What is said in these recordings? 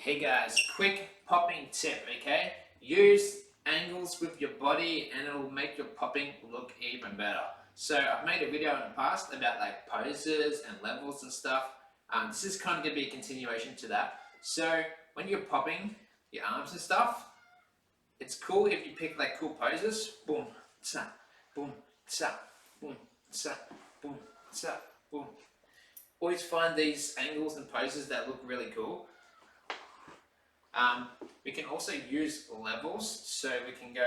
Hey guys, quick popping tip, okay? Use angles with your body and it'll make your popping look even better. So I've made a video in the past about like poses and levels and stuff. This is kind of going to be a continuation to that. So when you're popping your arms and stuff, it's cool if you pick like cool poses. Boom, tsa, boom, tsa, boom, tsa, boom, tsa, boom. Always find these angles and poses that look really cool. We can also use levels, so we can go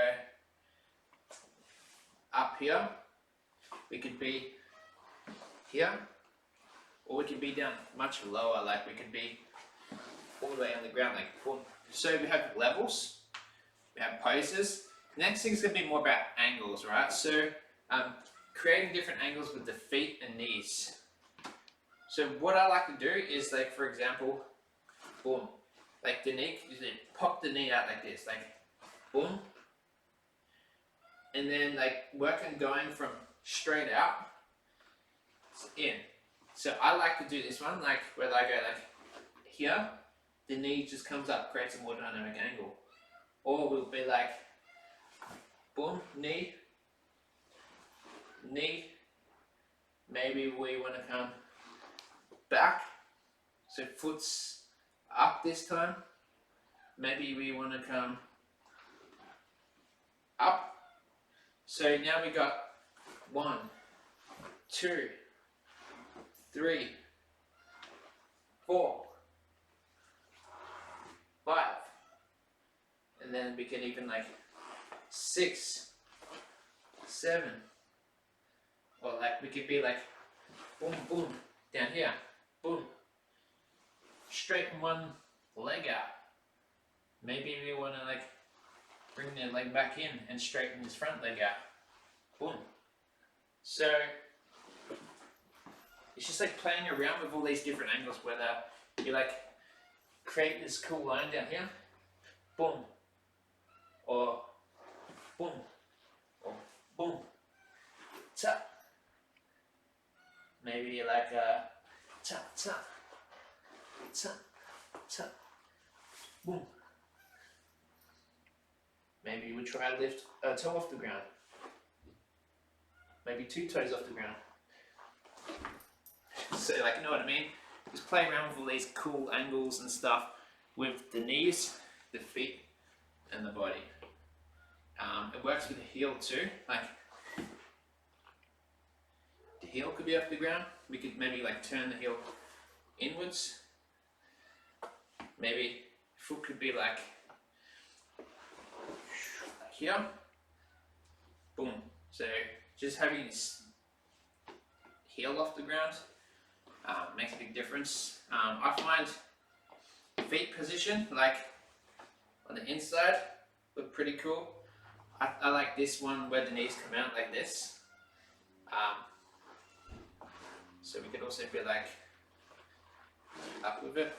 up here, we could be here, or we could be down much lower, like we could be all the way on the ground, like boom. So we have levels, we have poses. Next thing is going to be more about angles, right? So creating different angles with the feet and knees. So what I like to do is, like, for example, boom. Like the knee, you pop the knee out like this, like boom, and then like work on going from straight out in. So I like to do this one, like where I go like here, the knee just comes up, creates a more dynamic angle, or we'll be like boom, knee, knee. Maybe we want to come back, so foot's up this time. Maybe we want to come up. So now we got 1, 2, 3, 4, 5, and then we can even like 6, 7, or like we could be like boom, boom, down here, boom. Straighten one leg out. Maybe we want to like bring the leg back in and straighten this front leg out. Boom. So it's just like playing around with all these different angles, whether you like create this cool line down here, boom, or boom, or boom, tap. Maybe you like tap, tap. Tap, tap, boom. Maybe you would try to lift a toe off the ground. Maybe 2 toes off the ground. So, like, you know what I mean? Just play around with all these cool angles and stuff with the knees, the feet, and the body. It works with the heel too. Like, the heel could be off the ground. We could maybe like turn the heel inwards. Maybe foot could be like here, boom. So just having this heel off the ground makes a big difference. I find feet position, like on the inside, look pretty cool. I like this one where the knees come out like this. So we could also be like up with it.